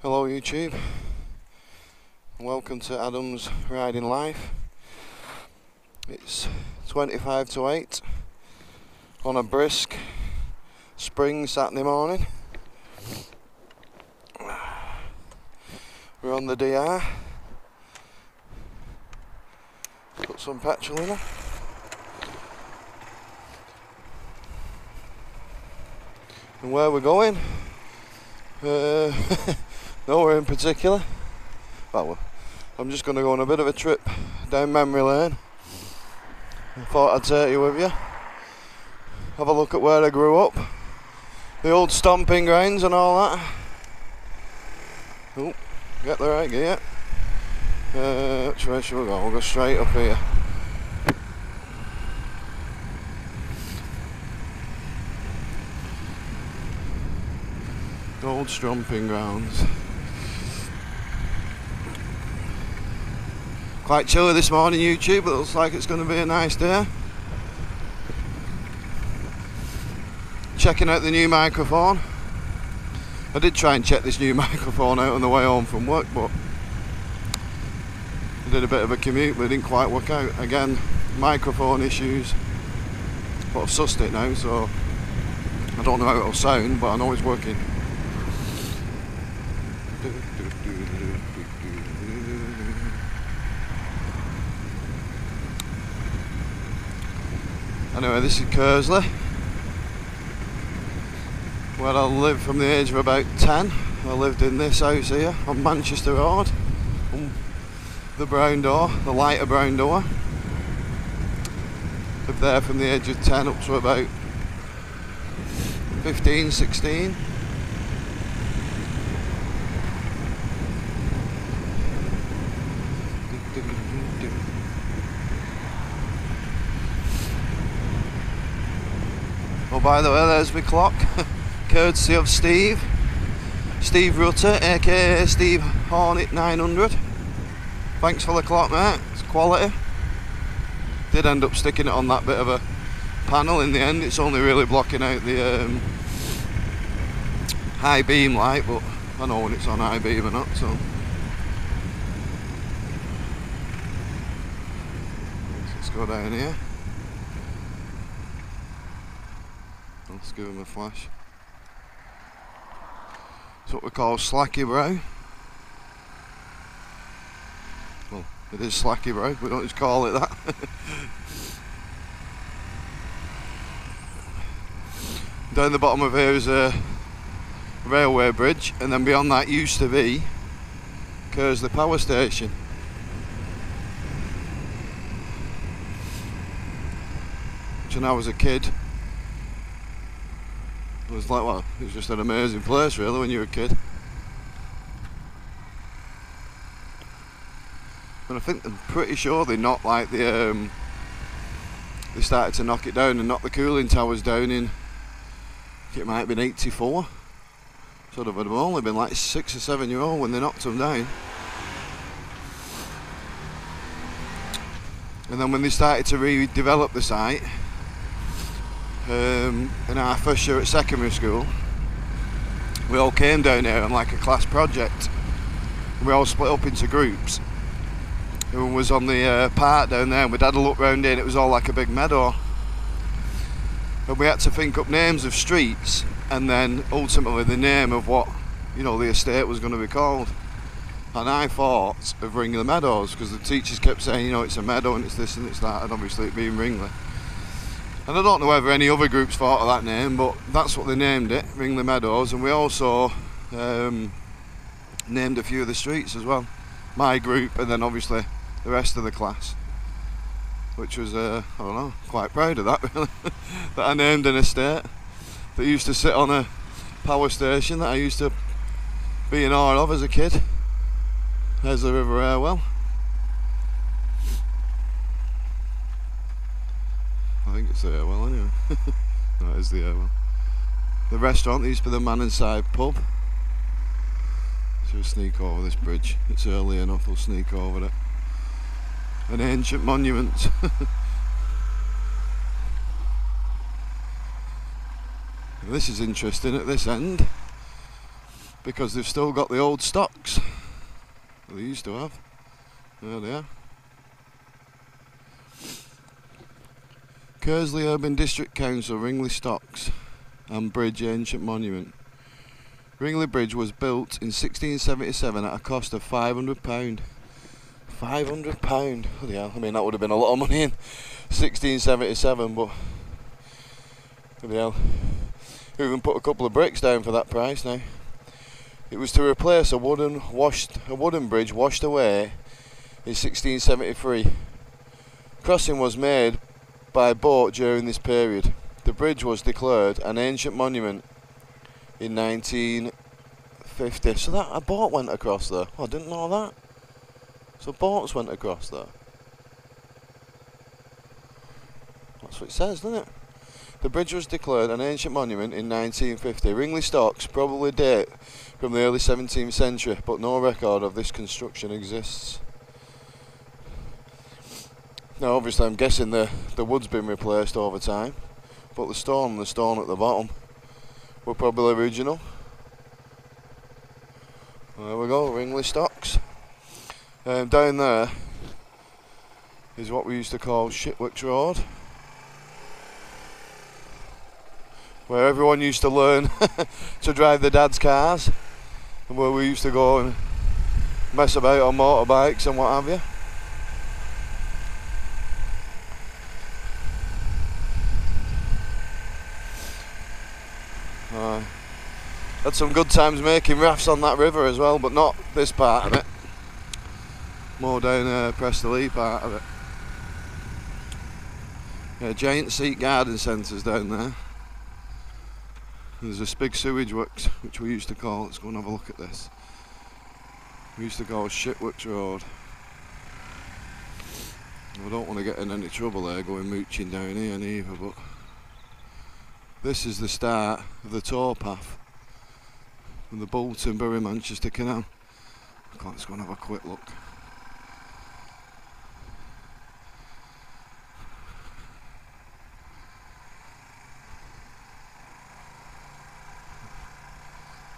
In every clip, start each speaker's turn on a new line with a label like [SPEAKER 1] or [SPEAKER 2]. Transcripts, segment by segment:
[SPEAKER 1] Hello YouTube, welcome to Adam's Riding Life. It's 25 to 8 on a brisk spring Saturday morning. We're on the DR, put some petrol in her. And where we're going? Nowhere in particular. Well, I'm just going to go on a bit of a trip down memory lane. I thought I'd take you with you. Have a look at where I grew up. The old stomping grounds and all that. Oh, get the right gear. Which way should we go? We'll go straight up here. Old stomping grounds. Quite chilly this morning YouTube, but it looks like it's going to be a nice day. Checking out the new microphone. I did try and check this new microphone out on the way home from work, but I did a bit of a commute, but it didn't quite work out. Again, microphone issues. But I've sussed it now, so I don't know how it'll sound, but I know it's working. Anyway, this is Kersley, where I lived from the age of about 10. I lived in this house here on Manchester Road, the brown door, the lighter brown door. Lived there from the age of 10 up to about 15, 16. Oh, by the way, there's my clock, courtesy of Steve Rutter, aka Steve Hornet 900. Thanks for the clock, mate, it's quality. Did end up sticking it on that bit of a panel in the end. It's only really blocking out the high beam light, but I know when it's on high beam or not, so. Let's go down here. Let's give him a flash. It's what we call slacky brow. Well, it is slacky brow, we don't just call it that. Down the bottom of here is a railway bridge, and then beyond that used to be Kersley power station. Which when I was a kid, it was like, well, it was just an amazing place really when you were a kid. And I think I'm pretty sure they knocked like the they started to knock it down and knock the cooling towers down in, I think it might have been 84. Sort of, I'd have only been like 6 or 7 years old when they knocked them down. And then when they started to redevelop the site, in our first year at secondary school, we all came down here on like a class project. We all split up into groups. Everyone was on the park down there, and we'd had a look round here, and it was all like a big meadow. And we had to think up names of streets, and then ultimately the name of what, you know, the estate was going to be called. And I thought of Ringley Meadows, because the teachers kept saying, you know, it's a meadow and it's this and it's that, and obviously it being Ringley. And I don't know whether any other groups thought of that name, but that's what they named it, Ringley Meadows. And we also named a few of the streets as well. My group, and then obviously the rest of the class. Which was, I don't know, quite proud of that really. That I named an estate that used to sit on a power station that I used to be in awe of as a kid. There's the River Airwell. I think it's the Airwell anyway. That is the Airwell. The restaurant used to be the Man Inside pub. So we'll sneak over this bridge. It's early enough, we'll sneak over it. An ancient monument. This is interesting at this end. because they've still got the old stocks they used to have. There they are. Kersley Urban District Council, Ringley Stocks and Bridge, ancient monument. Ringley Bridge was built in 1677 at a cost of £500. £500. Bloody hell. I mean, that would have been a lot of money in 1677, but bloody hell. You even put a couple of bricks down for that price now. It was to replace a wooden bridge washed away in 1673. Crossing was made by boat during this period. The bridge was declared an ancient monument in 1950. So that a boat went across there. Oh, I didn't know that. So boats went across there. That's what it says, doesn't it? The bridge was declared an ancient monument in 1950. Ringley stocks probably date from the early 17th century, but no record of this construction exists. Now obviously I'm guessing the wood's been replaced over time, but the stone at the bottom were probably original. There we go, Ringley stocks. Down there is what we used to call Shitwicks Road, where everyone used to learn to drive their dad's cars, and where we used to go and mess about on motorbikes and what have you. Had some good times making rafts on that river as well, but not this part of it. More down Preston part of it. Yeah, giant seat garden centres down there. There's this big sewage works, which we used to call, let's go and have a look at this. We used to call Shitwicks Road. I don't want to get in any trouble there going mooching down here neither, but this is the start of the towpath from the Bolton, Bury, Manchester Canal. Let's go and have a quick look.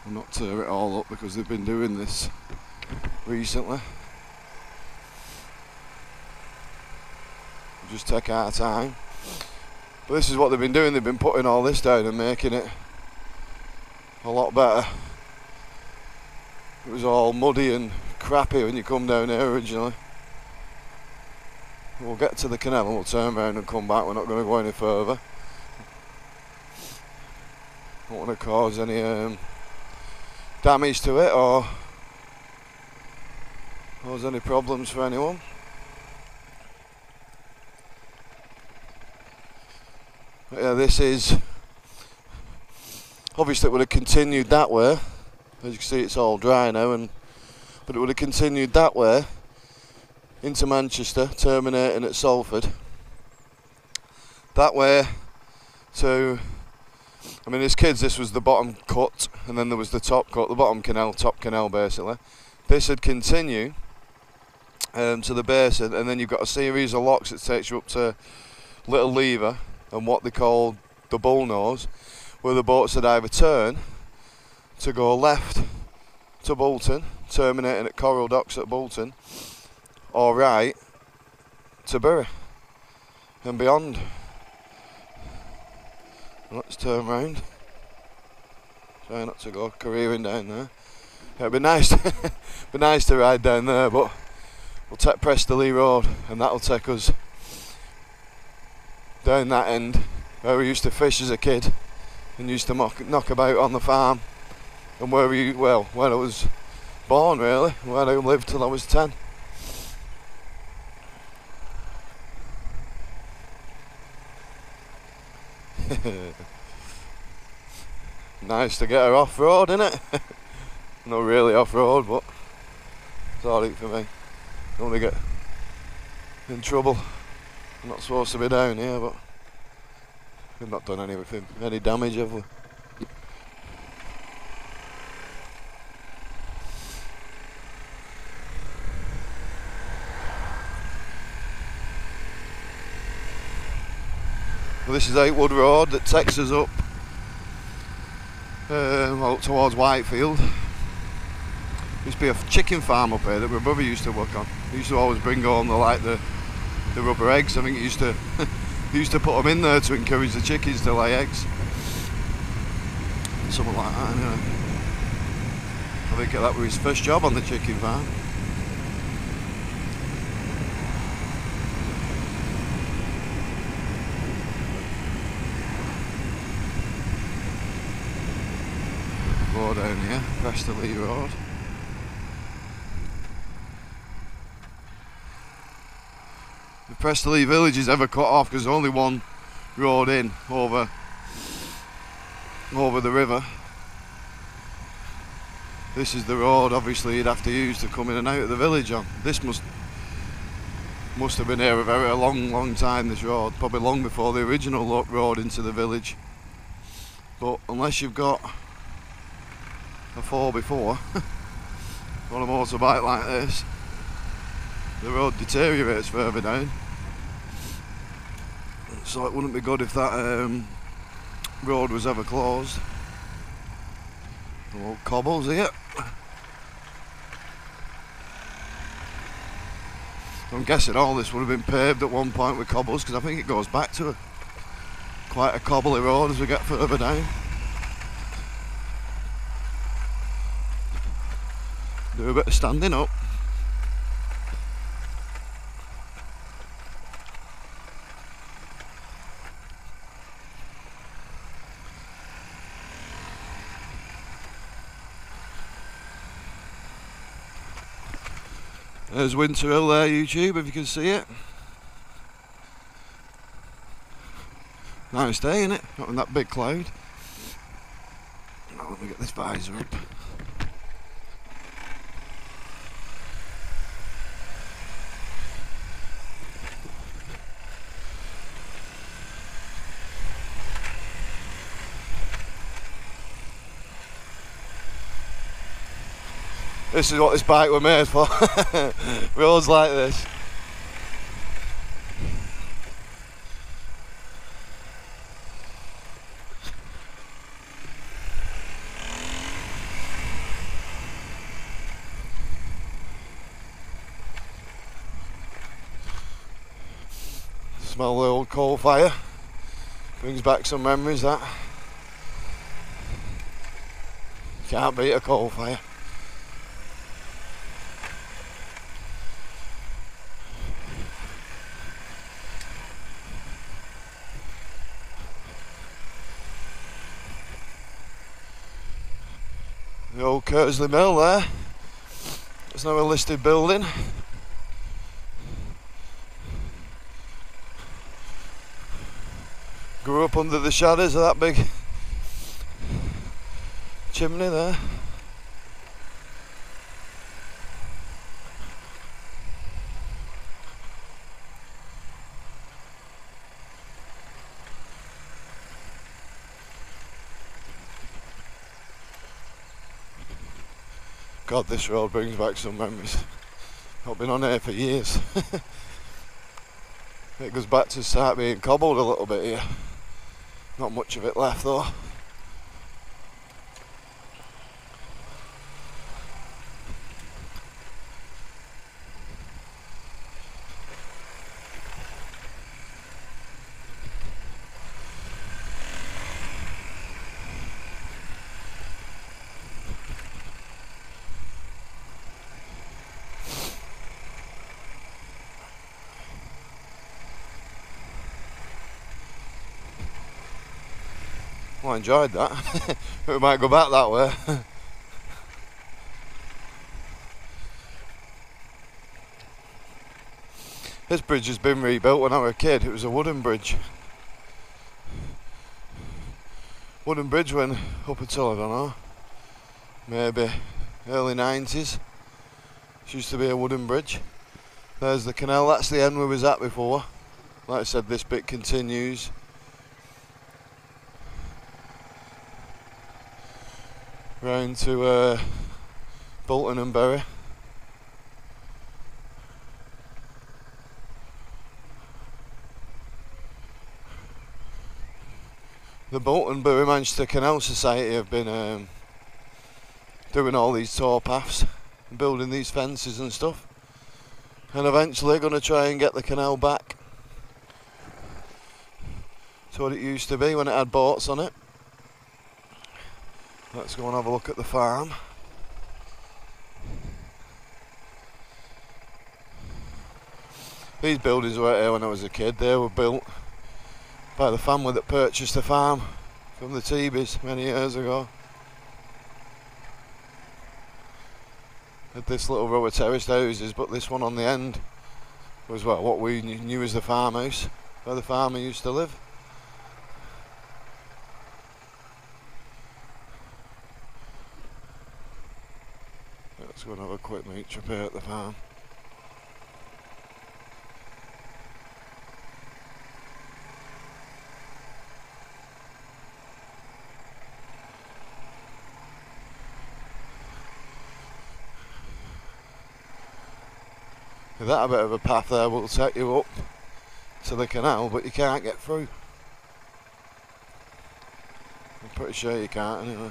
[SPEAKER 1] I'll not tear it all up because they've been doing this recently. We'll just take our time. But this is what they've been doing, they've been putting all this down and making it a lot better. It was all muddy and crappy when you come down here originally. We'll get to the canal and we'll turn around and come back, we're not going to go any further. Don't want to cause any damage to it or cause any problems for anyone. But yeah, this is obviously it would have continued that way. As you can see, it's all dry now, but it would have continued that way into Manchester, terminating at Salford. That way to, I mean, as kids, this was the bottom cut, and then there was the top cut, the bottom canal, top canal, basically. This would continue to the basin, and then you've got a series of locks that takes you up to Little Lever and what they call the bullnose, where the boats would either turn to go left to Bolton, terminating at Coral Docks at Bolton, or right to Bury and beyond. Let's turn round. Try not to go careering down there. Yeah, it'd be nice to ride down there, but we'll take Preston Road and that'll take us down that end where we used to fish as a kid and used to knock about on the farm, and where when I was born really, where I lived till I was 10. Nice to get her off-road, innit? Not really off-road, but it's alright for me. Don't want to get in trouble. I'm not supposed to be down here, but we've not done any damage, have we? Well, this is Oakwood Road that takes us up, up towards Whitefield. used to be a chicken farm up here that my brother used to work on. He used to always bring home the rubber eggs. I think he used to he used to put them in there to encourage the chickens to lay eggs. Something like that, anyway. I think that was his first job on the chicken farm. More down here, Preston Road. The Preston village is ever cut off because there's only one road in over the river. This is the road obviously you'd have to use to come in and out of the village on. This must have been here a long time, this road, probably long before the original road into the village. But unless you've got a 4x4 on a motorbike like this, the road deteriorates further down. So it wouldn't be good if that road was ever closed. Old cobbles here. I'm guessing all this would have been paved at one point with cobbles, because I think it goes back to quite a cobbly road as we get further down. Do a bit of standing up. There's Winter Hill there, YouTube, if you can see it. Nice day, innit? Not in that big cloud. Now let me get this visor up. This is what this bike was made for. Roads like this. Smell the old coal fire. Brings back some memories, that. Can't beat a coal fire. The old Kersley Mill there. It's now a listed building. Grew up under the shadows of that big chimney there. God, this road brings back some memories. I've been on here for years. It goes back to start being cobbled a little bit here. Not much of it left though. Well, I enjoyed that. We might go back that way. This bridge has been rebuilt when I was a kid. It was a wooden bridge. Wooden bridge when up until, I don't know, maybe early 90s. It used to be a wooden bridge. There's the canal, that's the end we was at before. Like I said, this bit continues. Round to Bolton and Bury. The Bolton Bury Manchester Canal Society have been doing all these towpaths. and building these fences and stuff, and eventually going to try and get the canal back to what it used to be when it had boats on it. Let's go and have a look at the farm. These buildings were here when I was a kid. They were built by the family that purchased the farm from the Teebies many years ago. Had this little row of terraced houses, but this one on the end was, well, what we knew as the farmhouse, where the farmer used to live. Let's go and have a quick meat trip here at the farm. That bit of a path there will take you up to the canal, but you can't get through. I'm pretty sure you can't anyway.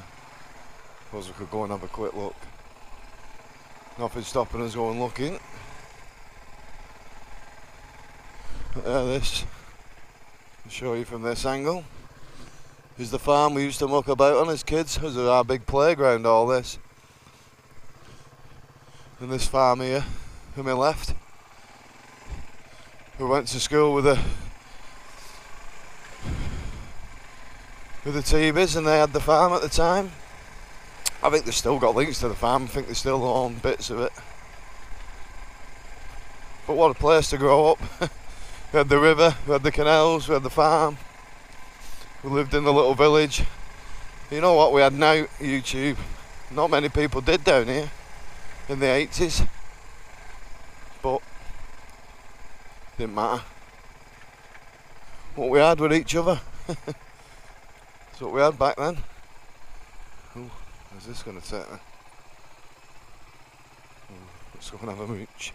[SPEAKER 1] Suppose we could go and have a quick look. Nothing stopping us going looking. But this, I'll show you from this angle, is the farm we used to muck about on as kids. This is our big playground, all this. And this farm here, to my left, we went to school with the Teebies, and they had the farm at the time. I think they've still got links to the farm. I think they still own bits of it. But what a place to grow up. We had the river, we had the canals, we had the farm. We lived in the little village. You know what we had now, YouTube? Not many people did down here in the 80s. But didn't matter. What we had with each other. That's what we had back then. Ooh, where's this going to take me? Let's go and have a mooch.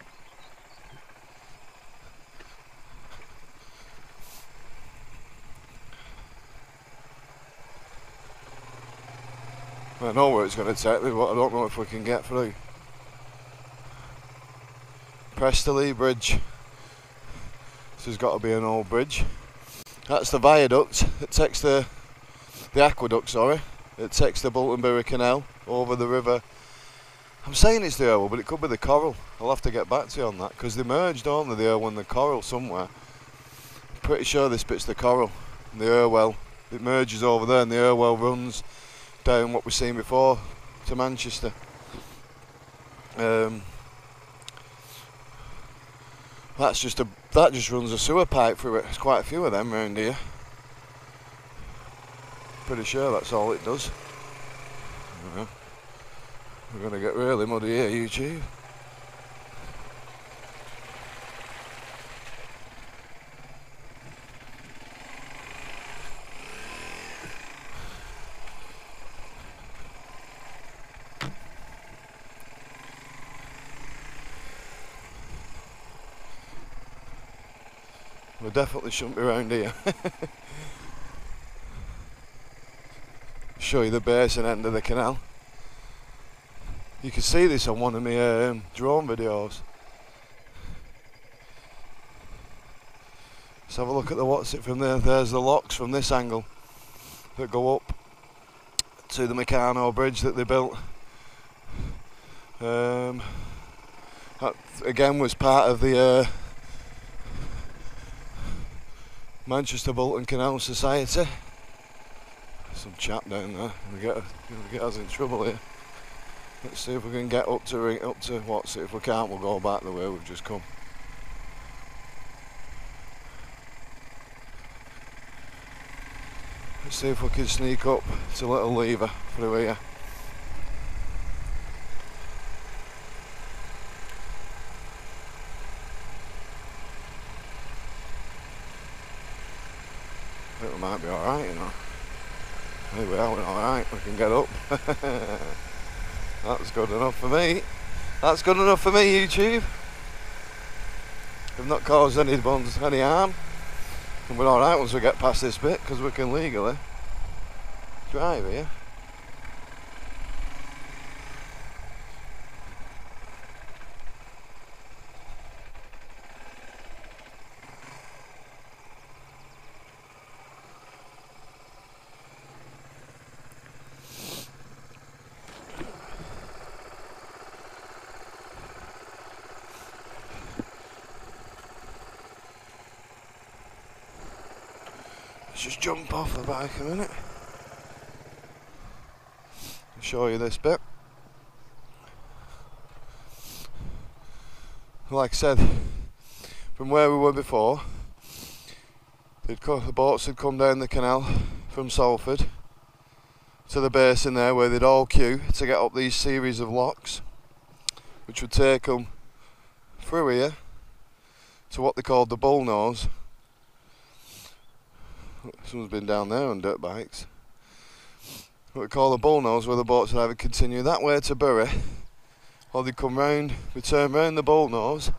[SPEAKER 1] I know where it's going to take me, but I don't know if we can get through. Prestley Bridge. This has got to be an old bridge. That's the viaduct that takes the aqueduct, sorry. It takes the Bolton Canal over the river. I'm saying it's the Irwell, but it could be the Coral. I'll have to get back to you on that, because they merged, don't they, the Irwell and the Coral somewhere. I'm pretty sure this bit's the Coral and the Irwell. It merges over there, and the Irwell runs down what we've seen before to Manchester. That just runs a sewer pipe through it. There's quite a few of them around here. Pretty sure that's all it does. Yeah. We're going to get really muddy here, YouTube. We definitely shouldn't be around here. Show you the basin end of the canal. You can see this on one of my drone videos. Let's have a look at the what's it from there. There's the locks from this angle that go up to the Meccano Bridge that they built. That again was part of the Manchester Bolton Canal Society. Some chap down there. We get us in trouble here. Let's see if we can get up to what's it. If we can't, we'll go back the way we've just come. Let's see if we can sneak up to Little Lever through here. I think we might be alright, you know. Here we are, we're alright, we can get up. That's good enough for me. That's good enough for me, YouTube. We've not caused any harm. And we're alright once we get past this bit, because we can legally drive here. Let's just jump off the bike a minute. I'll show you this bit. Like I said, from where we were before, the boats had come down the canal from Salford to the basin there, where they'd all queue to get up these series of locks, which would take them through here to what they called the bullnose. Someone's been down there on dirt bikes. What we call the bullnose, where the boats would either continue that way to Bury, or they'd come round, we'd turn round the bullnose,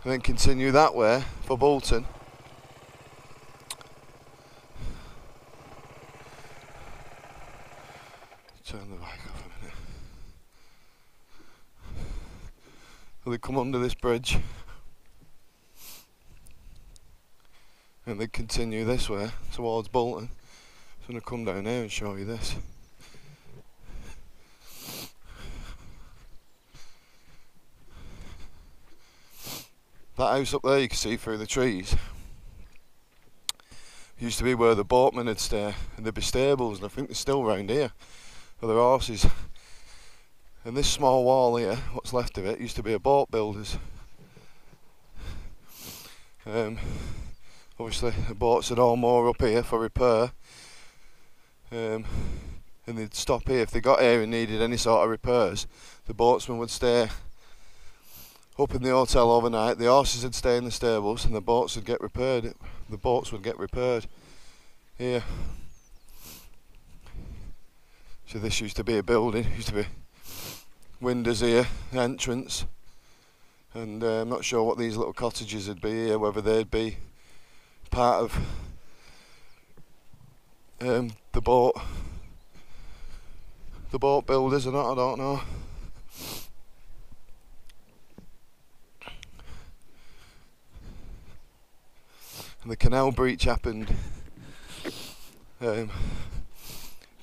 [SPEAKER 1] and then continue that way for Bolton. Turn the bike off a minute. They'd come under this bridge, and they'd continue this way towards Bolton. So I'm going to come down here and show you this. That house up there you can see through the trees used to be where the boatmen would stay, and there'd be stables, and I think they're still round here for their horses. And this small wall here, what's left of it, used to be a boat builder's. Obviously the boats had all moor up here for repair, and they'd stop here if they got here and needed any sort of repairs. The boatsmen would stay up in the hotel overnight, the horses would stay in the stables, and the boats would get repaired. The boats would get repaired here. So this used to be a building, used to be windows here, entrance, and I'm not sure what these little cottages would be here, whether they'd be part of the boat builders or not, I don't know. And the canal breach happened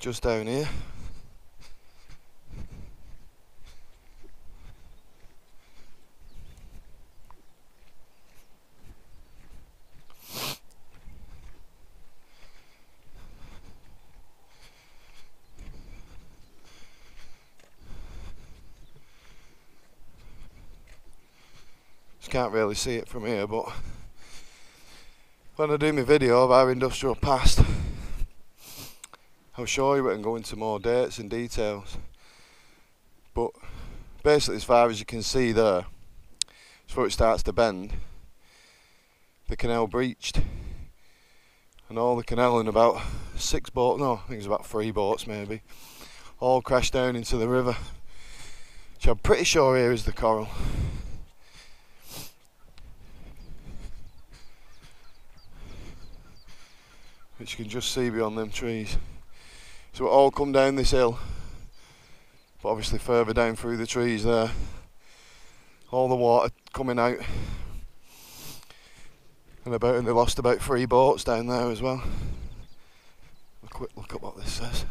[SPEAKER 1] just down here. Just can't really see it from here, but when I do my video of our industrial past, I'll show you it and go into more dates and details. But basically, as far as you can see there, before it starts to bend, the canal breached, and all the canal in about 6 boats, no, I think it's about 3 boats maybe, all crashed down into the river, which I'm pretty sure here is the Coral. Which you can just see beyond them trees. So it all come down this hill, but obviously further down through the trees there, all the water coming out, and they lost about 3 boats down there as well. A quick look at what this says.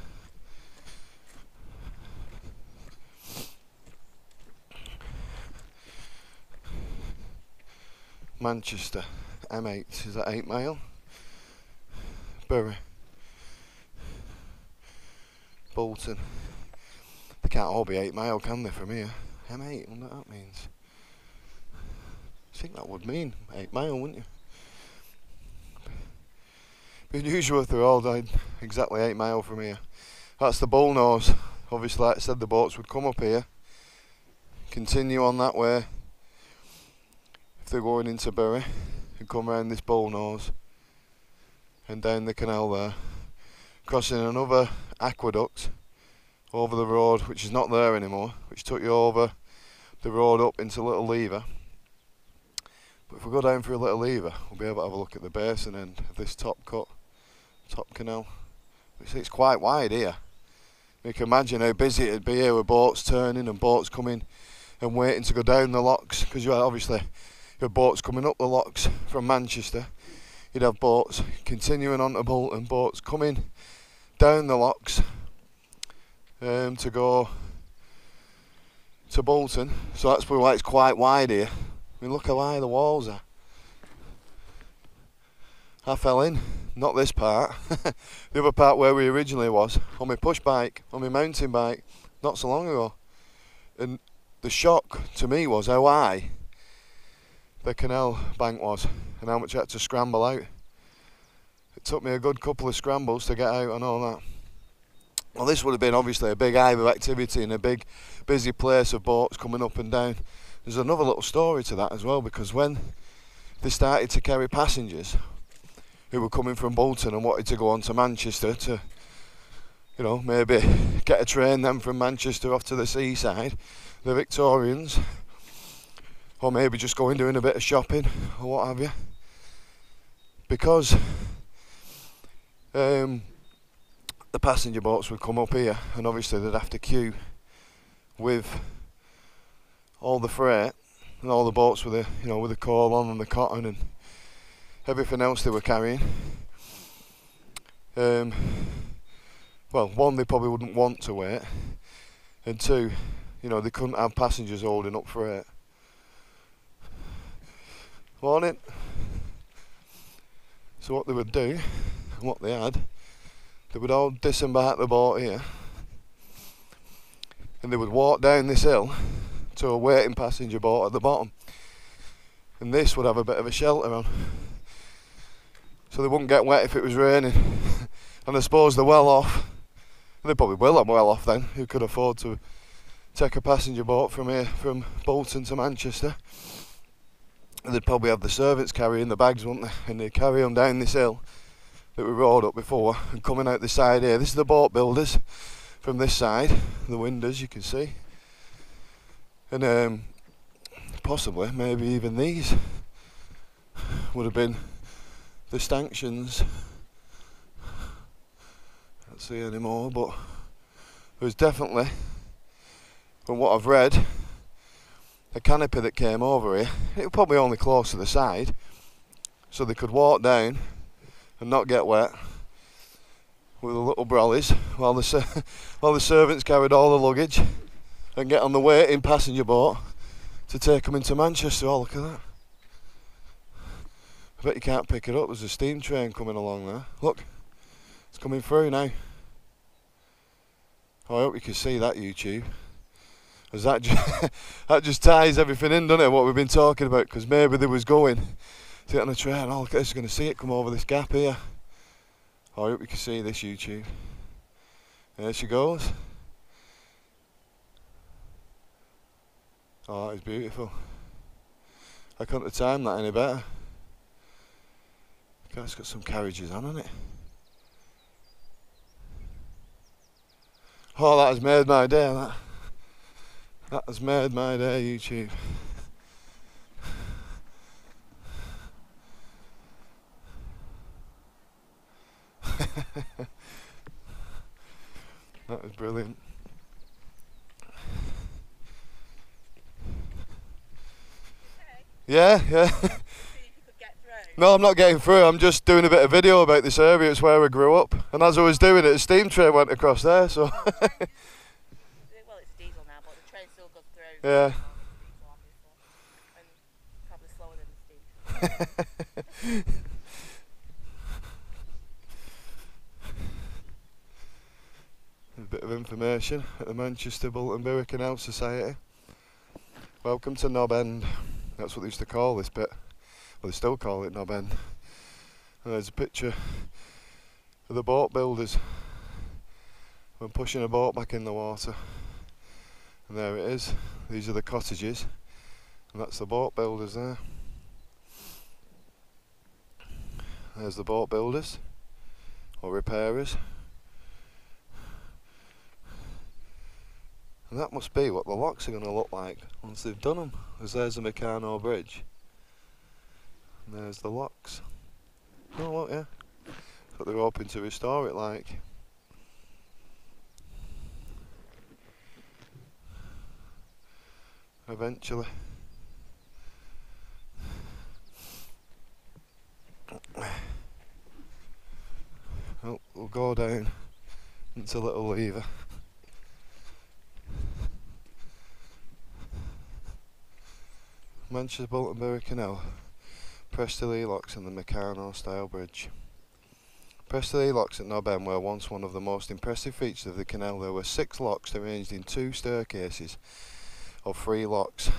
[SPEAKER 1] Manchester, M8, is that 8 mile? Bury, Bolton. They can't all be 8 mile, can they, from here? M8, I wonder what that means. I think that would mean 8 mile, wouldn't you? Be unusual if they're all died exactly 8 mile from here. That's the bullnose. Obviously, like I said, the boats would come up here, continue on that way if they're going into Bury, and come round this bullnose and down the canal there, crossing another aqueduct over the road, which is not there anymore, which took you over the road up into Little Lever. But if we go down through Little Lever, we'll be able to have a look at the basin end of this top canal. It's quite wide here. You can imagine how busy it'd be here with boats turning and boats coming and waiting to go down the locks, because you have boats coming up the locks from Manchester. You'd have boats continuing on to Bolton, boats coming down the locks to go to Bolton. So that's probably why it's quite wide here. I mean, look how high the walls are. I fell in. not this part, the other part where we originally was, on my push bike, on my mountain bike, not so long ago. And the shock to me was how high the canal bank was and how much I had to scramble out. It took me a good couple of scrambles to get out and all that. Well, this would have been obviously a big hive of activity and a big busy place of boats coming up and down. There's another little story to that as well, because when they started to carry passengers who were coming from Bolton and wanted to go on to Manchester to, you know, maybe get a train then from Manchester off to the seaside, the Victorians, or maybe just going doing a bit of shopping or what have you, because the passenger boats would come up here and obviously they'd have to queue with all the freight and all the boats with the, you know, with the coal on and the cotton and everything else they were carrying. Well, one, they probably wouldn't want to wait, and two, you know, they couldn't have passengers holding up freight. Morning. So what they would do, and what they had, they would all disembark the boat here and they would walk down this hill to a waiting passenger boat at the bottom, and this would have a bit of a shelter on so they wouldn't get wet if it was raining. And I suppose they're well off, they probably will have well off then, who could afford to take a passenger boat from here, from Bolton to Manchester. And they'd probably have the servants carrying the bags, wouldn't they, and they'd carry them down this hill that we rode up before and coming out the side here. This is the boat builders from this side, the windows you can see, and possibly maybe even these would have been the stanchions. Can't see anymore, but there was definitely, from what I've read, a canopy that came over here. It was probably only close to the side, so they could walk down and not get wet with the little brollies while the servants carried all the luggage and get on the waiting passenger boat to take them into Manchester. Oh, look at that. I bet you can't pick it up. There's a steam train coming along there. Look, it's coming through now. Oh, I hope you can see that, YouTube. As that just ties everything in, doesn't it, what we've been talking about, because maybe they was going to get on a train. Oh, look, you're going to see it come over this gap here. Oh, I hope you can see this, YouTube. There she goes. Oh, that is beautiful. I couldn't have timed that any better. God, it's got some carriages on, hasn't it? Oh, that has made my day, that. That has made my day, YouTube. That was brilliant. Yeah, yeah. No, I'm not getting through. I'm just doing a bit of video about this area. It's where I grew up. And as I was doing it, a steam train went across there, so...
[SPEAKER 2] Well, it's diesel now, but the train still goes through.
[SPEAKER 1] Yeah.
[SPEAKER 2] And probably slower than the steam.
[SPEAKER 1] A bit of information at the Manchester Bolton Canal Society. Welcome to Knob End. That's what they used to call this bit. Well, they still call it Knob End. And there's a picture of the boat builders when pushing a boat back in the water. And there it is. These are the cottages. And that's the boat builders there. There's the boat builders, or repairers. And that must be what the locks are going to look like once they've done them. As there's the Canal bridge. And there's the locks. Oh, look, yeah. That's what they're hoping to restore it like. Eventually. Oh, we'll go down into Little Lever. Manchester Bolton Canal, Preston locks and the Meccano style bridge. Preston locks at Knob End were once one of the most impressive features of the canal. There were 6 locks arranged in 2 staircases of 3 locks,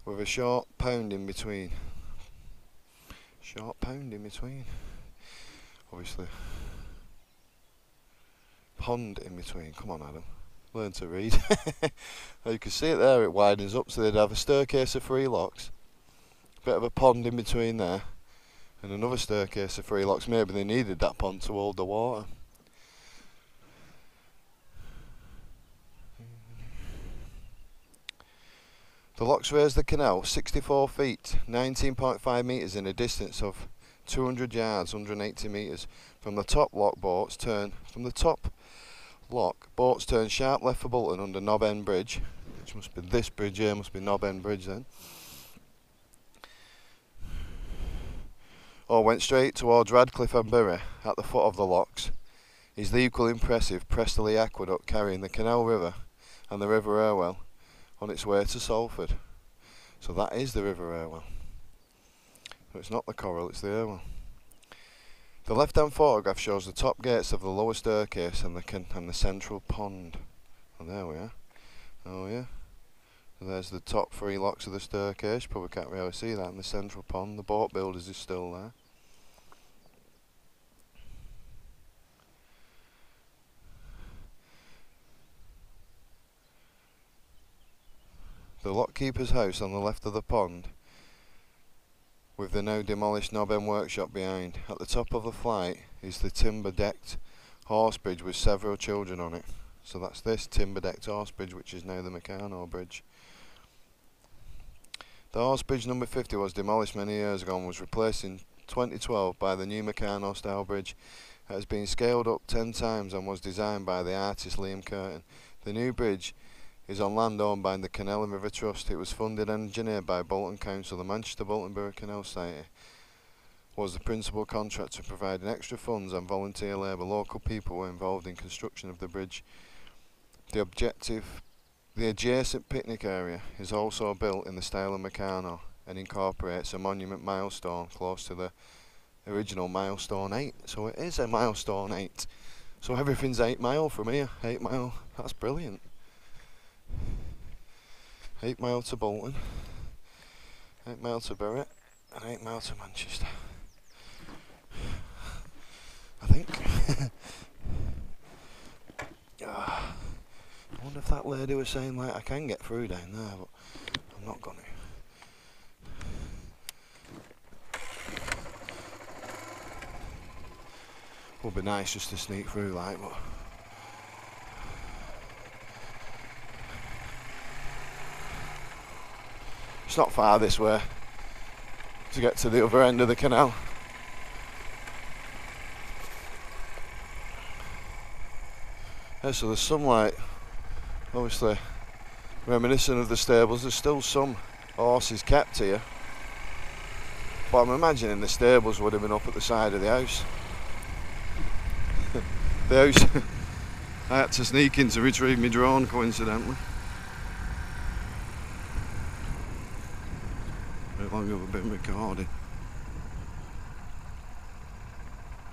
[SPEAKER 1] with a short pound in between. Short pound in between. Obviously. Pond in between. Come on, Adam. Learn to read. You can see it there, it widens up, so they'd have a staircase of 3 locks, a bit of a pond in between there, and another staircase of 3 locks. Maybe they needed that pond to hold the water. The locks raise the canal 64 feet, 19.5 metres in a distance of 200 yards, 180 metres. From the top boats turn sharp left for Bolton under Knob End Bridge, which must be this bridge here, must be Knob End Bridge then. Or went straight towards Radcliffe and Bury. At the foot of the locks is the equally impressive Preston Aqueduct, carrying the Canal River and the River Irwell on its way to Salford. So that is the River Irwell. So it's not the Coral, it's the Irwell. The left-hand photograph shows the top gates of the lower staircase and the central pond. And there we are. Oh yeah. So there's the top 3 locks of the staircase. Probably can't really see that in the central pond. The boat builders is still there. The lockkeeper's house on the left of the pond, with the now demolished Knob End workshop behind. At the top of the flight is the timber-decked horse bridge with several children on it. So that's this timber-decked horse bridge, which is now the Meccano Bridge. The horse bridge number 50 was demolished many years ago and was replaced in 2012 by the new Meccano style bridge. It has been scaled up 10 times and was designed by the artist Liam Curtin. The new bridge is on land owned by the Canal and River Trust. It was funded and engineered by Bolton Council. The Manchester Bolton Borough Canal Society was the principal contractor, providing extra funds and volunteer labour. Local people were involved in construction of the bridge. The adjacent picnic area is also built in the style of Meccano and incorporates a monument milestone close to the original milestone 8. So it is a milestone 8. So everything's 8 mile from here. 8 mile. That's brilliant. 8 mile to Bolton, 8 mile to Bury, and 8 mile to Manchester, I think. I wonder if that lady was saying, like, I can get through down there, but I'm not going to. Would be nice just to sneak through, like, but it's not far this way to get to the other end of the canal. Yeah, so there's some, like, obviously reminiscent of the stables. There's still some horses kept here, but I'm imagining the stables would have been up at the side of the house. The house I had to sneak in to retrieve my drone, coincidentally. How long have I been recording?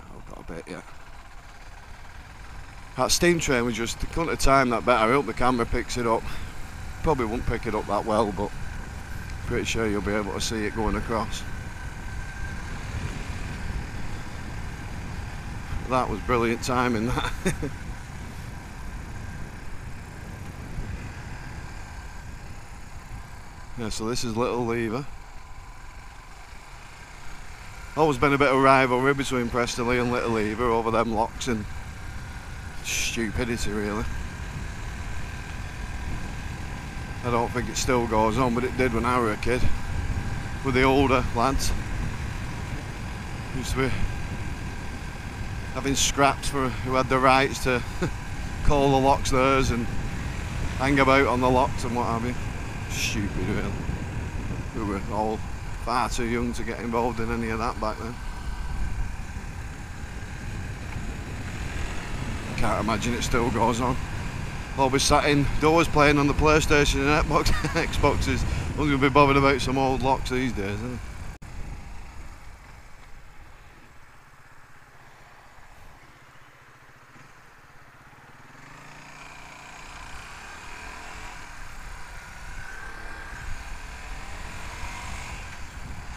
[SPEAKER 1] I've got a bit yet. That steam train was just, couldn't have timed that better. I hope the camera picks it up. Probably won't pick it up that well, but pretty sure you'll be able to see it going across. That was brilliant timing, that. Yeah, so this is Little Lever. Always been a bit of rivalry between Prestonleigh and Little Lever over them locks and stupidity, really. I don't think it still goes on, but it did when I was a kid with the older lads. Used to be having scraps for who had the rights to call the locks theirs and hang about on the locks and what have you. Stupid, really. We were all far too young to get involved in any of that back then. Can't imagine it still goes on. Always sat indoors playing on the PlayStation and Xboxes. I'm going to be bothered about some old locks these days, isn't it?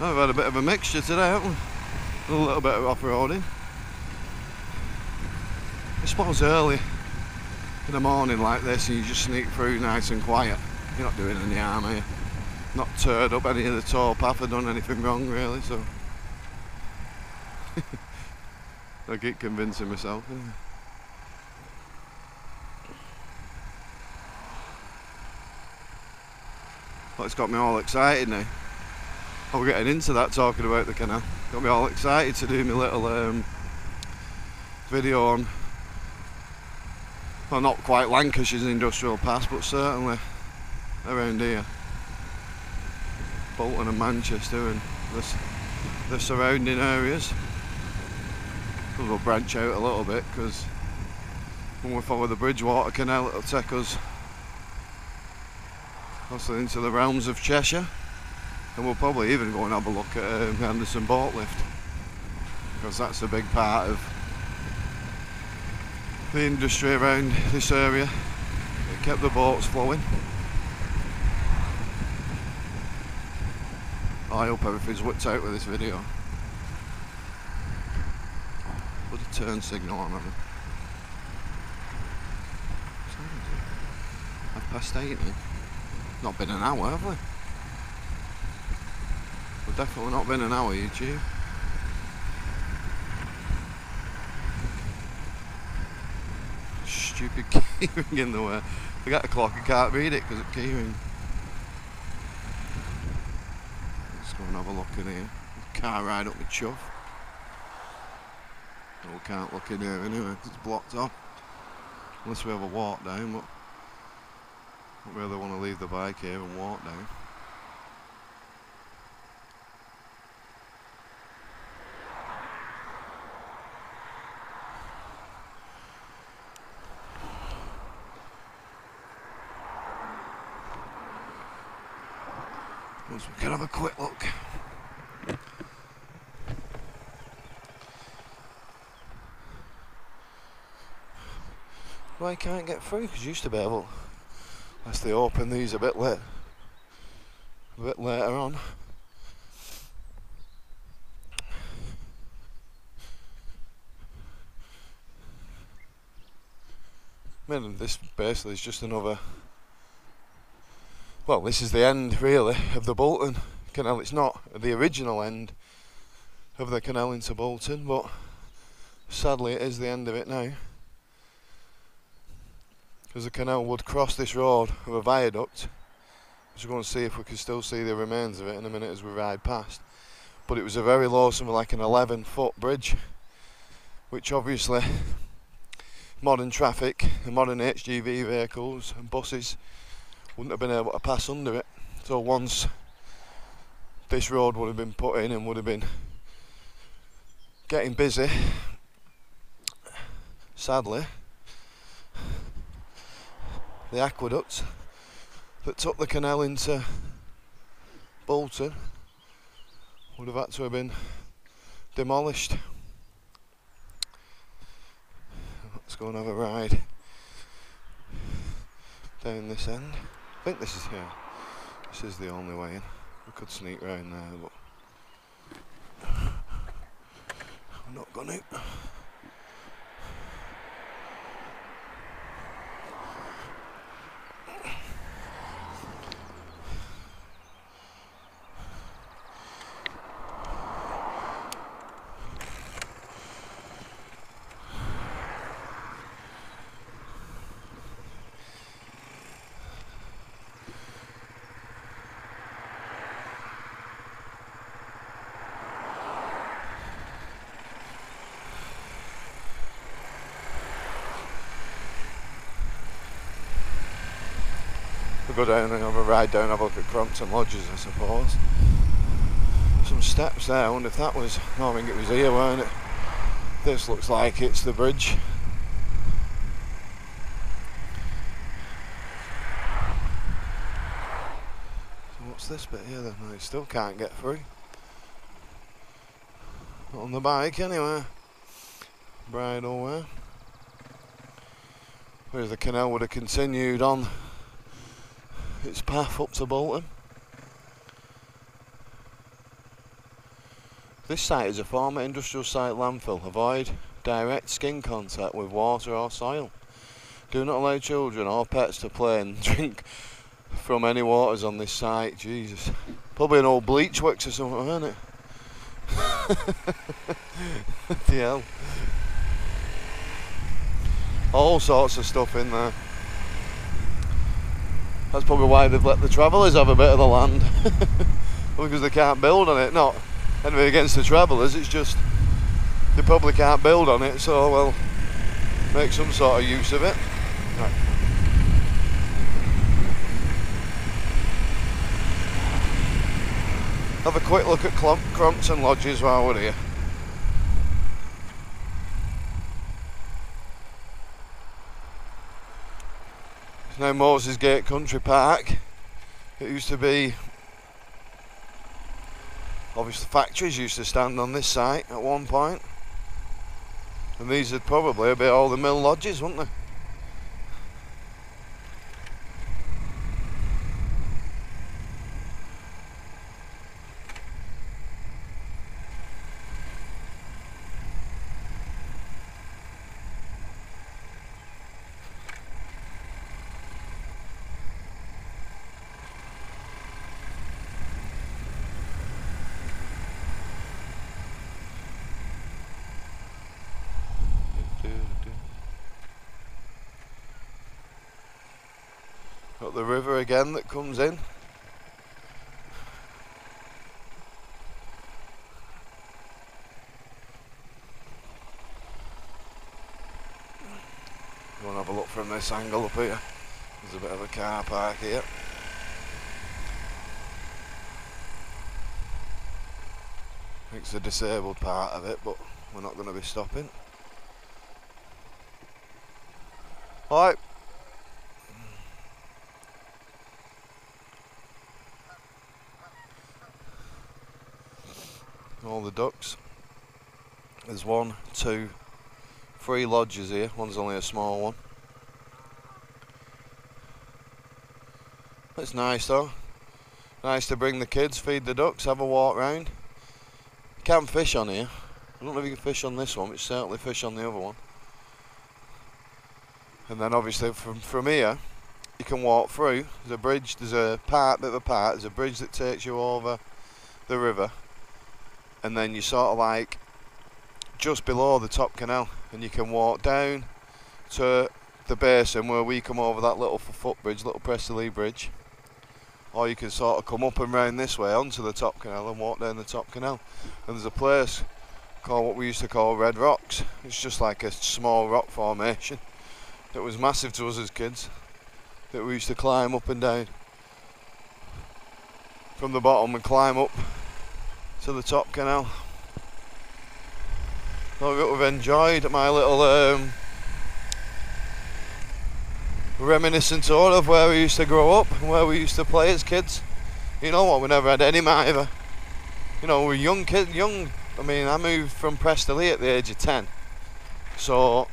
[SPEAKER 1] I've had a bit of a mixture today, haven't we? A little bit of off-roading. I suppose early in the morning like this and you just sneak through nice and quiet. You're not doing any harm, are you? Not turred up any of the towpath or done anything wrong really, so I keep convincing myself, anyway. Well, it's got me all excited now. Oh, we're getting into that, talking about the canal. Got me all excited to do my little video on, well, not quite Lancashire's industrial pass, but certainly around here, Bolton and Manchester and the surrounding areas. We'll branch out a little bit because when we follow the Bridgewater Canal, it'll take us also into the realms of Cheshire, and we'll probably even go and have a look at Anderson Boat Lift, because that's a big part of the industry around this area. It kept the boats flowing. I hope everything's worked out with this video. Put a turn signal on it. 8:30 now. Not been an hour, have we? We've definitely not been an hour, YouTube. Stupid keyring in the way. I got a clock, I can't read it because it's keyring. Let's go and have a look in here. Car ride up my chuff. We can't look in here anyway, it's blocked off. Unless we have a walk down, but I don't really want to leave the bike here and walk down. Once we can have a quick look. Well, I can't get through because you used to be able, unless they open these a bit later on. I mean, this basically is just another. Well, this is the end, really, of the Bolton Canal. It's not the original end of the canal into Bolton, but sadly it is the end of it now. Because the canal would cross this road with a viaduct, which we're going to see if we can still see the remains of it in a minute as we ride past. But it was a very low, something like an 11-foot bridge, which obviously modern traffic and modern HGV vehicles and buses wouldn't have been able to pass under it. So once this road would have been put in and would have been getting busy, sadly the aqueduct that took the canal into Bolton would have had to have been demolished. Let's go and have a ride down this end. I think this is here. This is the only way in. We could sneak round there, but I'm not gonna. We'll go down and have a ride down, have a look at Crompton Lodges, I suppose. Some steps there. I wonder if that was. No, I think it was here, weren't it? This looks like it's the bridge. So what's this bit here then? I still can't get through. Not on the bike anyway. Bridle way. Whereas the canal would have continued on its path up to Bolton. This site is a former industrial site landfill. Avoid direct skin contact with water or soil. Do not allow children or pets to play and drink from any waters on this site. Jesus. Probably an old bleach works or something, isn't it? The hell. All sorts of stuff in there. That's probably why they've let the travellers have a bit of the land. Because they can't build on it. Not anything against the travellers, it's just they probably can't build on it, so well, make some sort of use of it. Right. Have a quick look at Crompton Lodges while we're here. It's now Moses Gate Country Park. It used to be, obviously factories used to stand on this site at one point. And these would probably be all the mill lodges, wouldn't they? Got the river again that comes in. You want to have a look from this angle up here. There's a bit of a car park here. I think it's the disabled part of it, but we're not going to be stopping. Alright. All the ducks. There's 1, 2, 3 lodges here. One's only a small one. It's nice though. Nice to bring the kids, feed the ducks, have a walk round. You can fish on here. I don't know if you can fish on this one, but you certainly fish on the other one. And then obviously from here you can walk through. There's a bridge, there's a bit of a part, there's a bridge that takes you over the river. And then you're sort of like just below the top canal, and you can walk down to the basin where we come over that little footbridge, little Prestley Bridge, or you can sort of come up and round this way onto the top canal and walk down the top canal. And there's a place called what we used to call Red Rocks. It's just like a small rock formation that was massive to us as kids, that we used to climb up and down from the bottom and climb up to the top canal. Hope we've enjoyed my little reminiscent tour of where we used to grow up and where we used to play as kids. You know what, we never had any either. You know, we were young kids, I mean, I moved from Prestley at the age of 10. So,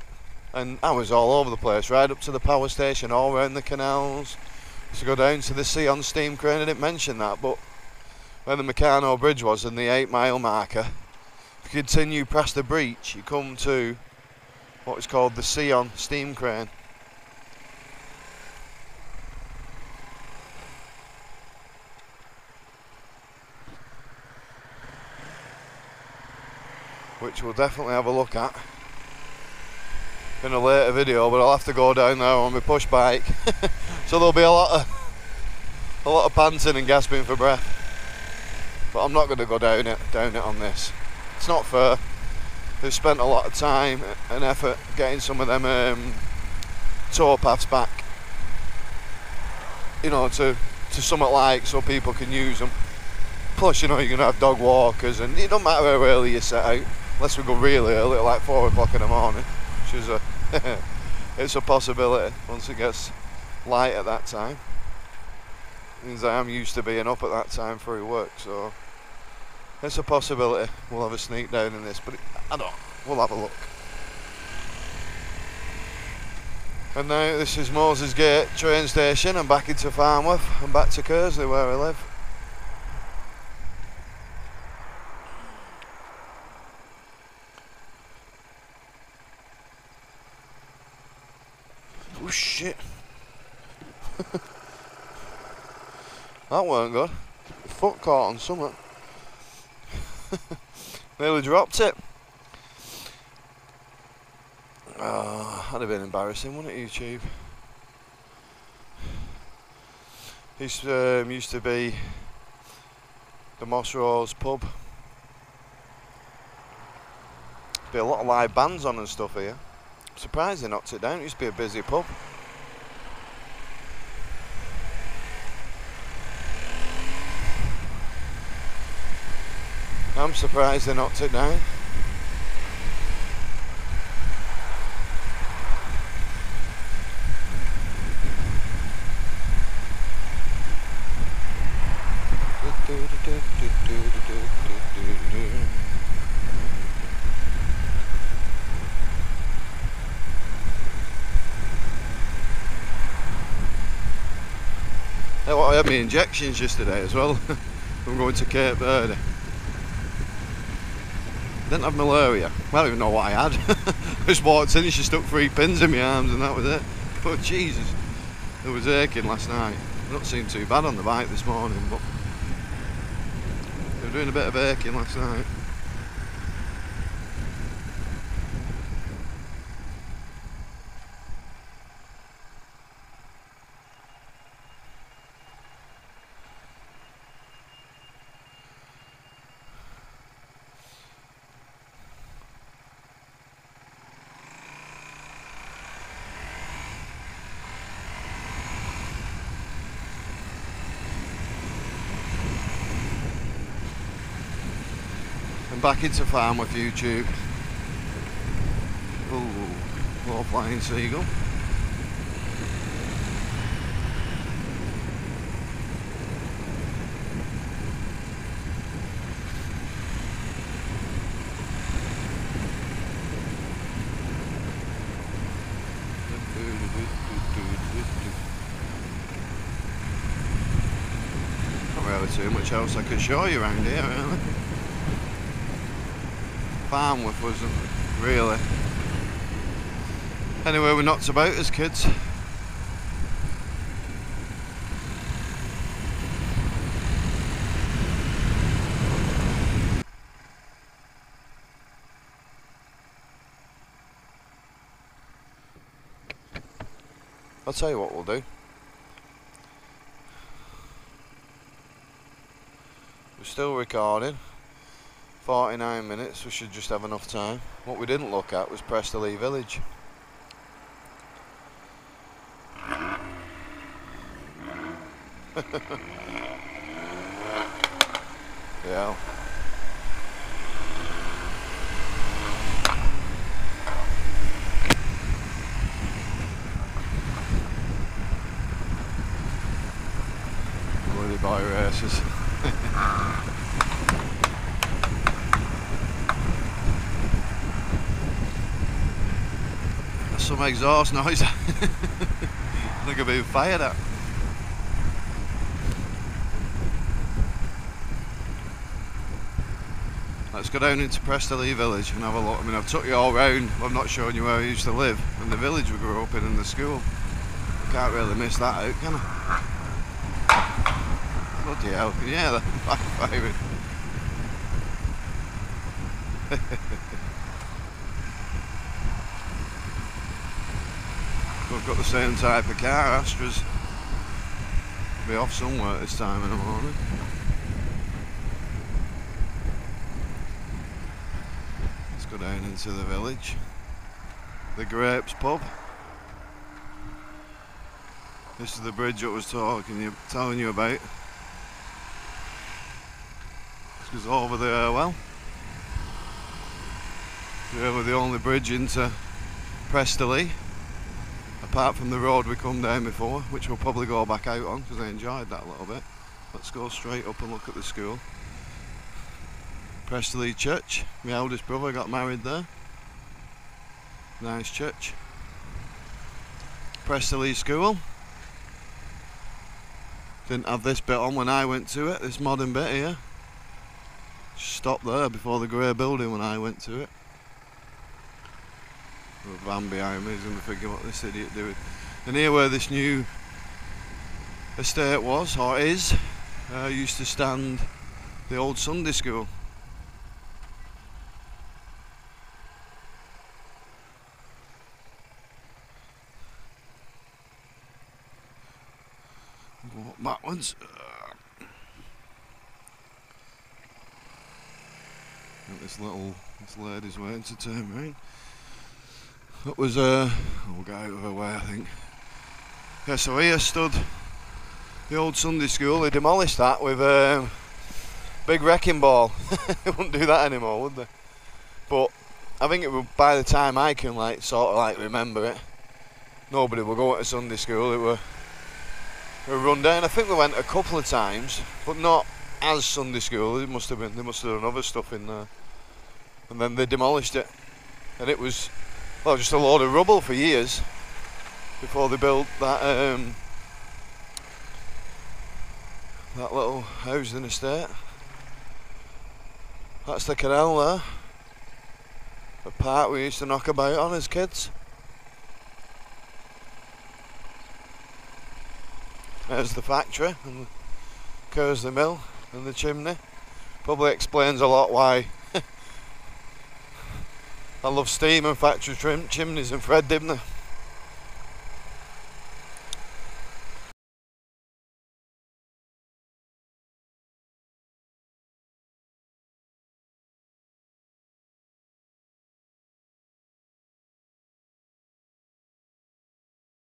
[SPEAKER 1] and I was all over the place, right up to the power station, all around the canals. Used to go down to the sea on steam crane. I didn't mention that, but where the Meccano Bridge was in the 8-mile marker, if you continue past the breach, you come to what is called the sea on steam crane. Which we'll definitely have a look at in a later video, but I'll have to go down there on my push bike. So there'll be a lot of panting and gasping for breath. But I'm not going to go down it on this. It's not fair. They've spent a lot of time and effort getting some of them tow paths back, you know, to something like so people can use them. Plus, you know, you're going to have dog walkers, and it don't matter how early you set out, unless we go really early, like 4 o'clock in the morning, which is it's a possibility once it gets light at that time. Means I am used to being up at that time through work, so it's a possibility we'll have a sneak down in this, but I don't know, we'll have a look. And now this is Moses Gate train station. I'm back into Farnworth and back to Kersley where I live. Oh shit. That weren't good. Foot caught on something. Nearly dropped it. Oh, that'd have been embarrassing, wouldn't it, YouTube? This used to be the Moss Rose pub. Be a lot of live bands on and stuff here. I'm surprised they knocked it down. It used to be a busy pub. I'm surprised they knocked it down. Hey, well, I had my injections yesterday as well. I'm going to Cape Verde. Didn't have malaria. Well, I don't even know what I had. I just walked in and she stuck 3 pins in my arms and that was it. But Jesus, it was aching last night. Not seemed too bad on the bike this morning, but they were doing a bit of aching last night. Back into farm with YouTube. Ooh, low flying seagull. Not really too much else I could show you around here, really. Farm with wasn't really anyway we knocked about as kids. I'll tell you what we'll do. We're still recording. 49 minutes, we should just have enough time. What we didn't look at was Prestley Village. Yeah. Bloody boy races. Some exhaust noise. Like I've been fired at. Let's go down into Prestley Village and have a look. I mean, I've took you all round. I've not shown you where I used to live and the village we grew up in and the school. Can't really miss that out, can I? Bloody hell! Yeah, they're backfiring. We've got the same type of car, Astra's. Be off somewhere at this time in the morning. Let's go down into the village. The Grapes pub. This is the bridge I was telling you about. This goes over there, well. Really the only bridge into Prestley. Apart from the road we come down before, which we'll probably go back out on because I enjoyed that a little bit. Let's go straight up and look at the school. Prestley Church. My eldest brother got married there. Nice church. Prestley School. Didn't have this bit on when I went to it, this modern bit here. Just stopped there before the grey building when I went to it. A van behind me is going to figure what this idiot doing. And here where this new estate was, or is, used to stand the old Sunday school. Go backwards. This lady's waiting to turn right. That was we'll get out of her way, I think. Yeah, so here stood the old Sunday school. They demolished that with a big wrecking ball. They wouldn't do that anymore, would they? But I think it was, by the time I can sort of remember it, nobody would go to Sunday school. It were run down. I think we went a couple of times, but not as Sunday school. They must have done other stuff in there. And then they demolished it, and it was, well, just a load of rubble for years before they built that that little housing estate. That's the canal there, the part we used to knock about on as kids. There's the factory and Kersley Mill and the chimney. Probably explains a lot why I love steam and factory chimneys and Fred Dibner.